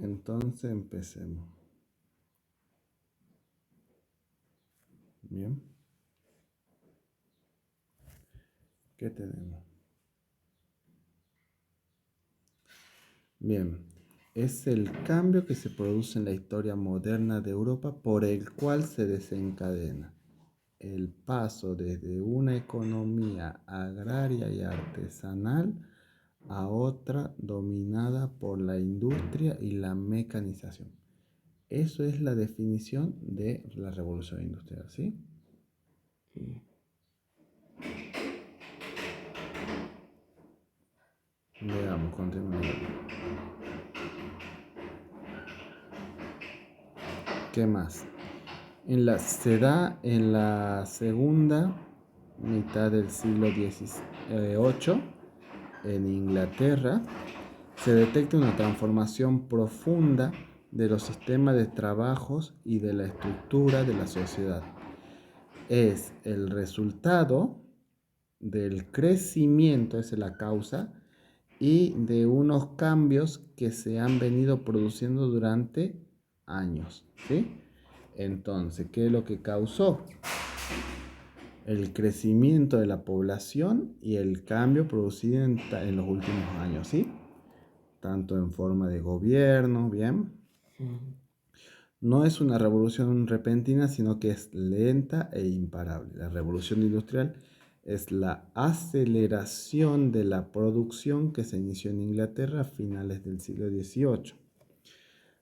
Entonces empecemos. Bien. ¿Qué tenemos? Bien. Es el cambio que se produce en la historia moderna de Europa por el cual se desencadena el paso desde una economía agraria y artesanal a otra dominada por la industria y la mecanización. Eso es la definición de la revolución industrial, ¿sí? Veamos, continuemos. ¿Qué más? Se da en la segunda mitad del siglo XVIII en Inglaterra. Se detecta una transformación profunda de los sistemas de trabajos y de la estructura de la sociedad. Es el resultado del crecimiento, esa es la causa, y de unos cambios que se han venido produciendo durante años, ¿sí? Entonces, ¿qué es lo que causó? El crecimiento de la población y el cambio producido en los últimos años, ¿sí? Tanto en forma de gobierno, ¿bien? No es una revolución repentina, sino que es lenta e imparable. La revolución industrial es la aceleración de la producción que se inició en Inglaterra a finales del siglo XVIII.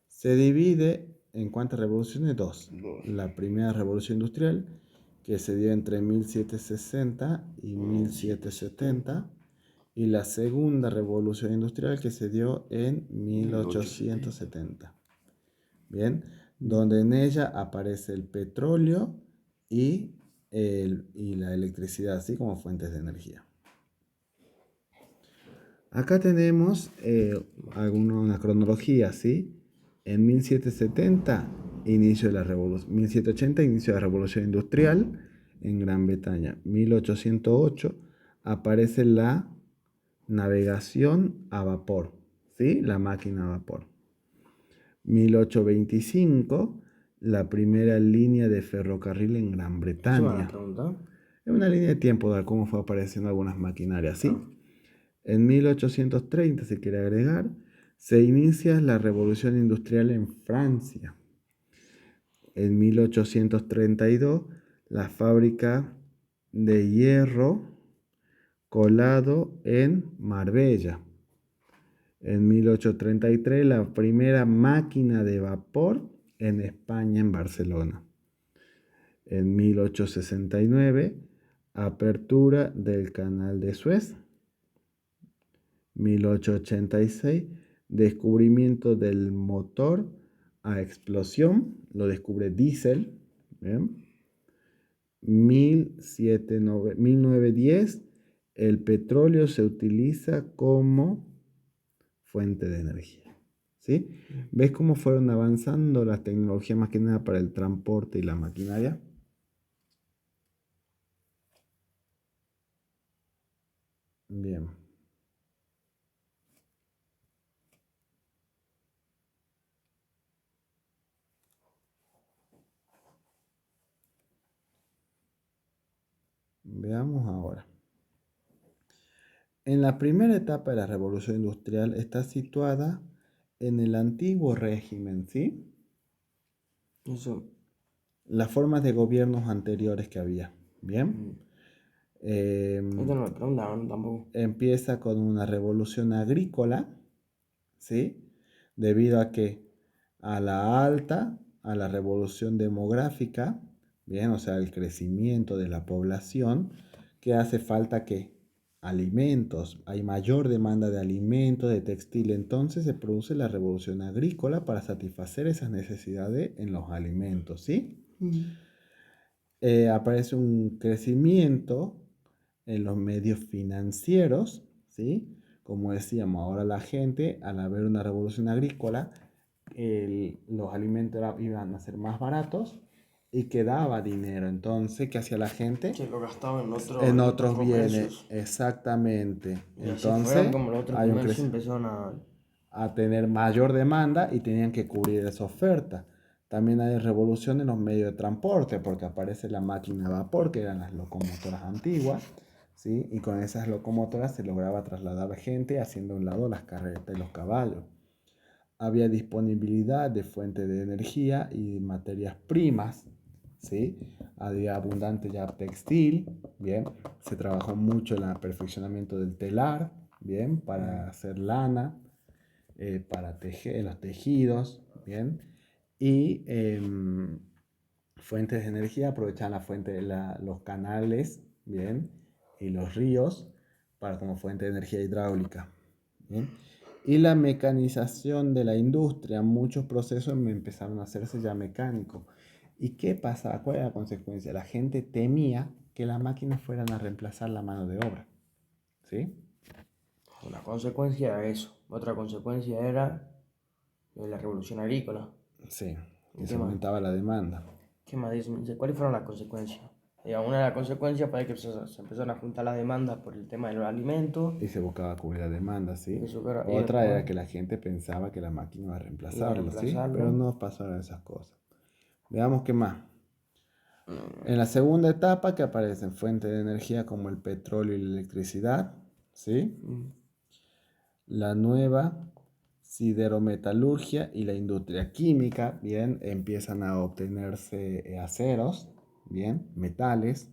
Se divide en cuántas revoluciones, dos. La primera revolución industrial, que se dio entre 1760 y 1770, y la segunda revolución industrial, que se dio en 1870. Bien, donde en ella aparece el petróleo y la electricidad, así como fuentes de energía. Acá tenemos una cronología, ¿sí? En 1770, inicio de la revolución, 1780, inicio de la revolución industrial en Gran Bretaña. 1808 aparece la navegación a vapor, ¿sí? La máquina a vapor. 1825, la primera línea de ferrocarril en Gran Bretaña. Es una línea de tiempo de cómo fue apareciendo algunas maquinarias, ¿sí? En 1830, se quiere agregar, se inicia la revolución industrial en Francia. En 1832, la fábrica de hierro colado en Marbella. En 1833, la primera máquina de vapor en España, en Barcelona. En 1869, apertura del Canal de Suez. 1886, descubrimiento del motor a explosión, lo descubre Diesel. ¿Bien? 1910, el petróleo se utiliza como fuente de energía. ¿Sí? ¿Ves cómo fueron avanzando las tecnologías más que nada para el transporte y la maquinaria? Bien. Veamos ahora. En la primera etapa de la revolución industrial está situada en el antiguo régimen, ¿sí? Eso. Las formas de gobiernos anteriores que había, ¿bien? Esto no me preguntaron tampoco. Empieza con una revolución agrícola, ¿sí? Debido a que a la revolución demográfica, bien, o sea, el crecimiento de la población, que hace falta que alimentos, hay mayor demanda de alimentos, de textil, entonces se produce la revolución agrícola para satisfacer esas necesidades en los alimentos, ¿sí? Aparece un crecimiento en los medios financieros, ¿sí? Como decíamos, ahora la gente, al haber una revolución agrícola, los alimentos iban a ser más baratos y quedaba dinero. Entonces, ¿qué hacía la gente? Que lo gastaban En otros bienes, comercios. exactamente. Y así Entonces, fueron como los otros hay un comercios crecimiento. empezaron a a tener mayor demanda y tenían que cubrir esa oferta. También hay revolución en los medios de transporte, porque aparece la máquina a vapor, que eran las locomotoras antiguas, ¿sí? Y con esas locomotoras se lograba trasladar gente haciendo a un lado las carretas y los caballos. Había disponibilidad de fuentes de energía y materias primas, ¿sí? Había abundante ya textil, ¿bien? Se trabajó mucho en el perfeccionamiento del telar, ¿bien? Para hacer lana, para tejer los tejidos, ¿bien? Y fuentes de energía, aprovechaban la fuente de los canales, ¿bien? Y los ríos para como fuente de energía hidráulica, ¿bien? Y la mecanización de la industria, muchos procesos empezaron a hacerse ya mecánicos. ¿Y qué pasa? ¿Cuál era la consecuencia? La gente temía que las máquinas fueran a reemplazar la mano de obra, ¿sí? Una consecuencia era eso. Otra consecuencia era la revolución agrícola. Sí, ¿Y que se qué más? aumentaba la demanda. ¿Qué más dice? ¿Cuáles fueron las consecuencias? Digamos, una de las consecuencias fue que se empezaron a juntar las demandas por el tema de los alimentos. Y se buscaba cubrir la demanda, ¿sí? Y Otra después era que la gente pensaba que la máquina iba a iba a reemplazarlo, ¿sí? Pero reemplazarlo. no pasaron esas cosas. Veamos qué más. En la segunda etapa que aparecen fuentes de energía como el petróleo y la electricidad, ¿sí? Mm. La nueva siderometalurgia y la industria química, bien, empiezan a obtenerse aceros, bien, metales,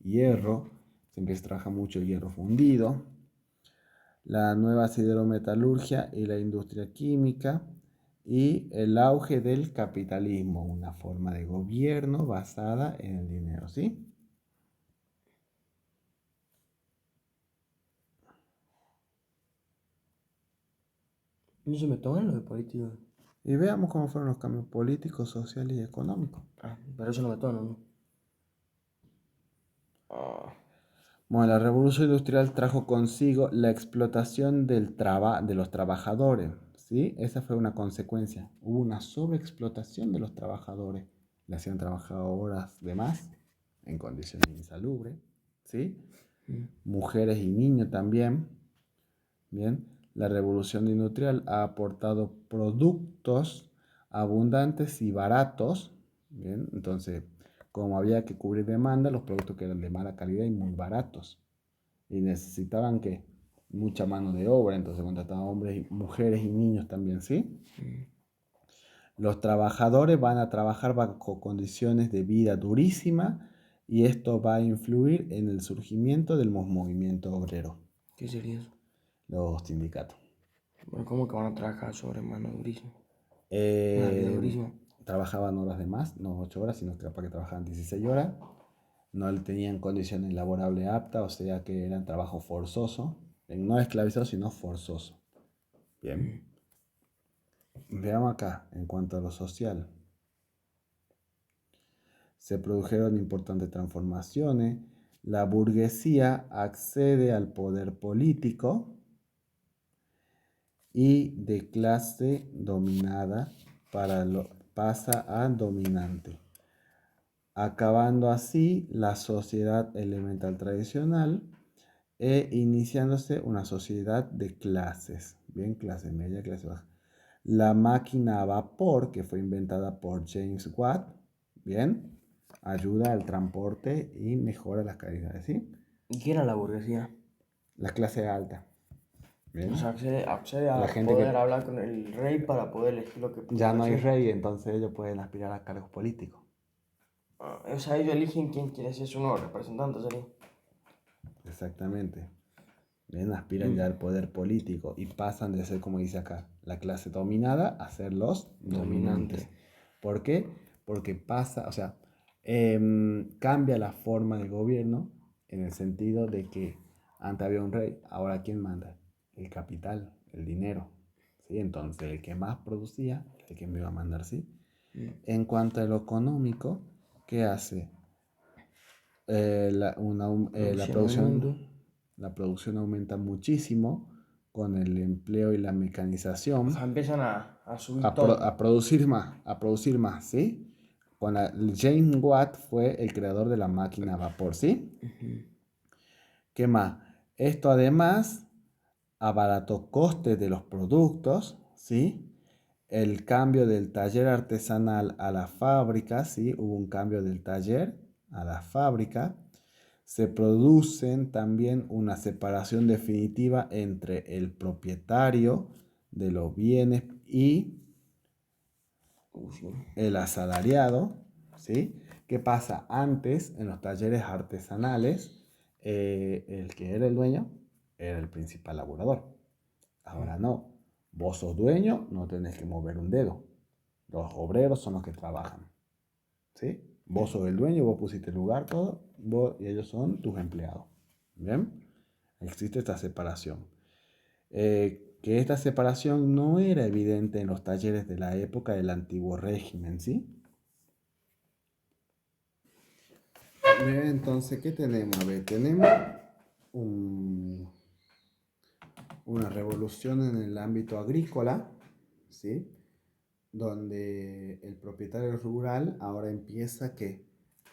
hierro, se empieza a trabajar mucho el hierro fundido, la nueva siderometalurgia y la industria química y el auge del capitalismo, una forma de gobierno basada en el dinero, ¿sí? ¿Y se me toman lo de político? Y veamos cómo fueron los cambios políticos, sociales y económicos. Ah, pero eso no me tono, ¿no? Ah, Bueno, la revolución industrial trajo consigo la explotación de los trabajadores, ¿sí? Esa fue una consecuencia. Hubo una sobreexplotación de los trabajadores. Le hacían trabajar horas de más en condiciones insalubres, ¿sí? mm. Mujeres y niños también, ¿bien? La revolución industrial ha aportado productos abundantes y baratos, ¿bien? Entonces, como había que cubrir demanda, los productos que eran de mala calidad y muy baratos. Y necesitaban que mucha mano de obra, entonces contrataban hombres, mujeres y niños también, ¿sí? Los trabajadores van a trabajar bajo condiciones de vida durísimas y esto va a influir en el surgimiento del movimiento obrero, ¿Qué sería eso? los sindicatos. Bueno, ¿cómo que van a trabajar sobre mano durísima? Una vida Eh, durísima. Trabajaban horas de más, no 8 horas, sino que capaz que trabajaban 16 horas. No tenían condiciones laborables aptas, o sea que eran trabajo forzoso, no esclavizado, sino forzoso. Bien. Mm. Veamos acá, en cuanto a lo social. Se produjeron importantes transformaciones. La burguesía accede al poder político y de clase dominada pasa a dominante, acabando así la sociedad elemental tradicional e iniciándose una sociedad de clases, bien, clase media, clase baja. La máquina a vapor, que fue inventada por James Watt, bien, ayuda al transporte y mejora las calidades, ¿sí? ¿Y qué era la burguesía? La clase alta, O bien. sea, accede La a gente poder que hablar con el rey para poder elegir lo que ya quiere no hay hacer. rey, entonces ellos pueden aspirar a cargos políticos. Ah, o sea, ellos eligen quién quiere ser su nuevo representante, ¿sería? Exactamente. Bien, aspiran ya Mm. al poder político y pasan de ser, como dice acá, la clase dominada a ser los dominantes. Dominante. ¿Por qué? Porque pasa, o sea, cambia la forma de gobierno en el sentido de que antes había un rey, ahora ¿quién manda? El capital, el dinero. ¿Sí? Entonces el que más producía, el que me iba a mandar, ¿sí? Mm. En cuanto a lo económico, ¿qué hace? Producción aumento. La producción aumenta muchísimo con el empleo y la O sea, mecanización, empiezan a subir todo. a producir más, ¿sí? James Watt fue el creador de la máquina a vapor, ¿sí? Ujú. ¿Qué más? Esto además abarató costes de los productos, ¿sí? El cambio del taller artesanal a la fábrica, ¿sí? Hubo un cambio del taller a la fábrica. Se producen también una separación definitiva entre el propietario de los bienes y el asalariado, ¿sí? ¿Qué pasa? Antes, en los talleres artesanales, el que era el dueño era el principal laborador. Ahora no. Vos sos dueño, no tenés que mover un dedo. Los obreros son los que trabajan, ¿sí? Vos sos el dueño, vos pusiste el lugar, todo, y ellos son tus empleados. ¿Bien? Existe esta separación. Que esta separación no era evidente en los talleres de la época del antiguo régimen, ¿sí? Bien, entonces, ¿qué tenemos? A ver, tenemos un- una revolución en el ámbito agrícola, ¿sí? Donde el propietario rural ahora empieza que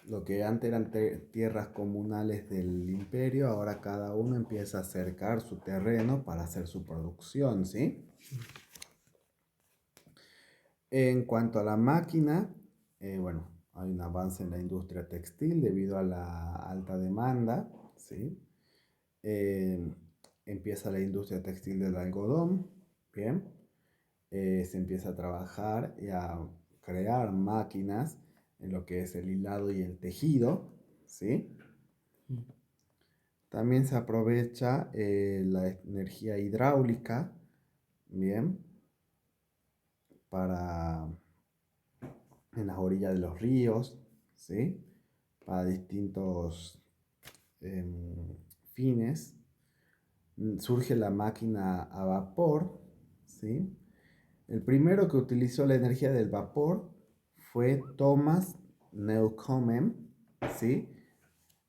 lo que antes eran tierras comunales del imperio, ahora cada uno empieza a acercar su terreno para hacer su producción, ¿sí? En cuanto a la máquina, bueno, hay un avance en la industria textil debido a la alta demanda, ¿sí? Eh, Empieza la industria textil del algodón, ¿bien? Se empieza a trabajar y a crear máquinas en lo que es el hilado y el tejido, ¿sí? También se aprovecha la energía hidráulica, ¿bien? Para en las orillas de los ríos, ¿sí? Para distintos fines. Surge la máquina a vapor, ¿sí? El primero que utilizó la energía del vapor fue Thomas Newcomen, ¿sí?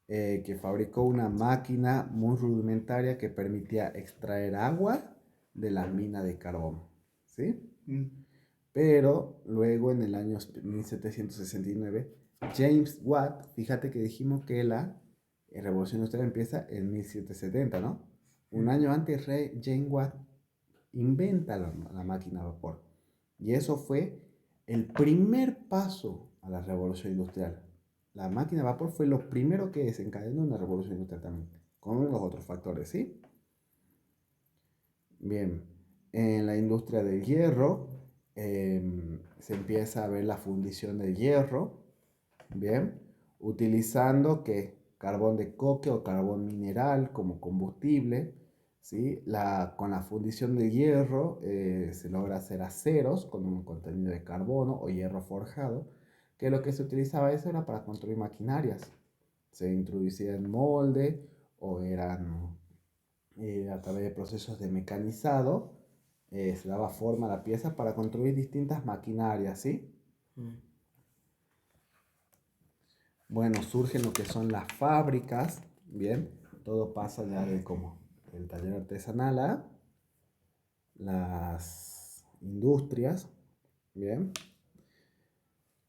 Que fabricó una máquina muy rudimentaria que permitía extraer agua de la mina de carbón, ¿sí? Pero luego en el año 1769, James Watt, fíjate que dijimos que la revolución industrial empieza en 1770, ¿no? Un año antes, James Watt inventa la máquina a vapor. Y eso fue el primer paso a la revolución industrial. La máquina a vapor fue lo primero que desencadenó una revolución industrial también, con los otros factores, ¿sí? Bien, en la industria del hierro se empieza a ver la fundición del hierro, bien, utilizando que carbón de coque o carbón mineral como combustible, ¿sí? Con la fundición del hierro se logra hacer aceros con un contenido de carbono o hierro forjado, que lo que se utilizaba eso era para construir maquinarias. Se introducía en molde o eran a través de procesos de mecanizado, se daba forma a la pieza para construir distintas maquinarias, ¿sí? Bueno, surgen lo que son las fábricas, ¿bien? Todo pasa ya de como el taller artesanal a las industrias, ¿bien?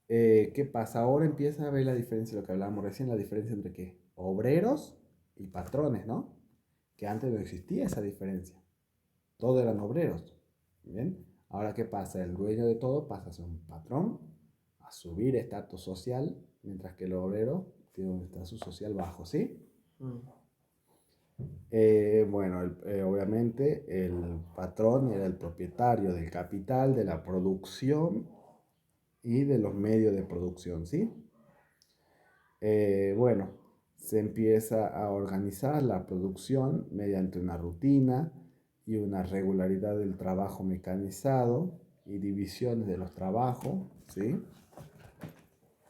¿Qué pasa? Ahora empieza a ver la diferencia, lo que hablábamos recién, la diferencia entre qué? Obreros y patrones, ¿no? Que antes no existía esa diferencia. Todos eran obreros. ¿Bien? Ahora, ¿qué pasa? El dueño de todo pasa a ser un patrón, a subir estatus social, mientras que el obrero tiene un estatus social bajo, ¿sí? Bueno, obviamente el patrón era el propietario del capital, de la producción y de los medios de producción, ¿sí? Bueno, se empieza a organizar la producción mediante una rutina y una regularidad del trabajo mecanizado y divisiones de los trabajos, ¿sí?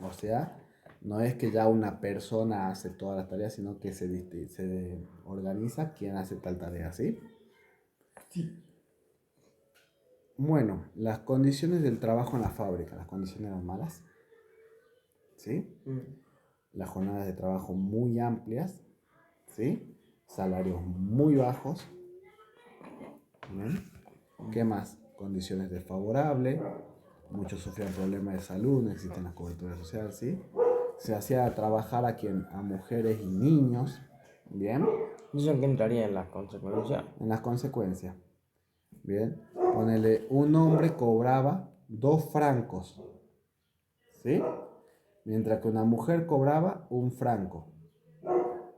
O sea, no es que ya una persona hace todas las tareas, sino que se organiza quién hace tal tarea, ¿sí? Sí. Bueno, las condiciones del trabajo en la fábrica, las condiciones eran malas, ¿sí? Las jornadas de trabajo muy amplias, ¿sí? Salarios muy bajos. ¿Bien? ¿Qué más? Condiciones desfavorables, muchos sufrían problemas de salud, no existen las coberturas sociales, ¿sí? Se hacía trabajar a mujeres y niños, Bien, ¿Eso en qué entraría en las consecuencias? en las consecuencias. Bien, ponele, un hombre cobraba 2 francos, ¿sí? Mientras que una mujer cobraba 1 franco.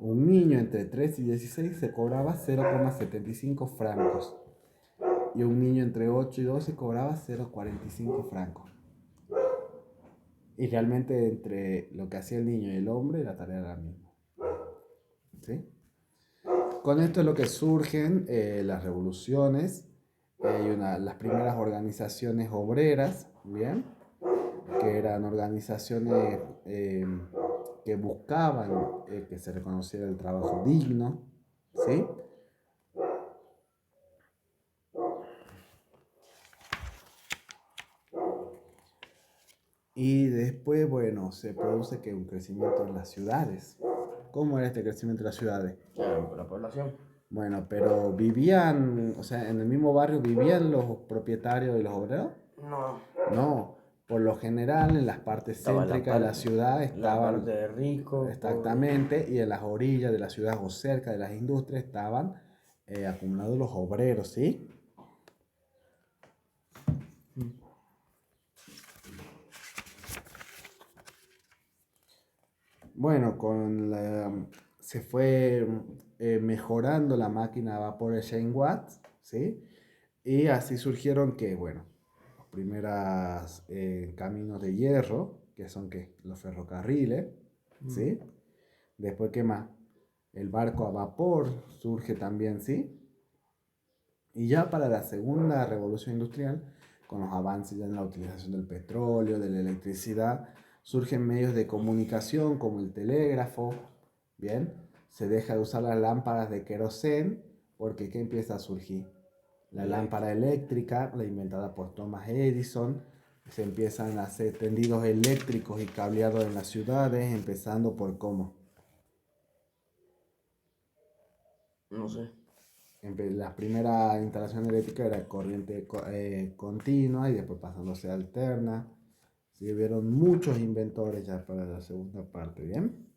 Un niño entre 3 y 16 se cobraba 0,75 francos. Y un niño entre 8 y 12 cobraba 0,45 francos. Y realmente entre lo que hacía el niño y el hombre, la tarea era la misma. ¿Sí? Con esto es lo que surgen las revoluciones y las primeras organizaciones obreras, ¿bien? Que eran organizaciones que buscaban que se reconociera el trabajo digno, ¿sí? Y después, bueno, se produce que un crecimiento en las ciudades. ¿Cómo era este crecimiento en las ciudades? La población. Bueno, pero vivían, o sea, en el mismo barrio vivían los propietarios y los obreros. No. No, por lo general en las partes Estaba céntricas de la ciudad la estaban parte de ricos, exactamente y en las orillas de la ciudad o cerca de las industrias estaban acumulados los obreros, ¿sí? Bueno, se fue mejorando la máquina a vapor de Shane Watts, ¿sí? Y así surgieron que, bueno, los primeros caminos de hierro, que son que los ferrocarriles, ¿sí? Después, ¿qué más? El barco a vapor surge también, ¿sí? Y ya para la segunda revolución industrial, con los avances ya en la utilización del petróleo, de la electricidad, surgen medios de comunicación como el telégrafo, ¿bien? Se deja de usar las lámparas de querosén porque ¿qué empieza a surgir? La lámpara eléctrica, la inventada por Thomas Edison, se empiezan a hacer tendidos eléctricos y cableados en las ciudades, empezando por cómo. no sé. La primera instalación eléctrica era corriente continua y después pasándose a alterna. Sí, hubieron muchos inventores ya para la segunda parte, ¿bien?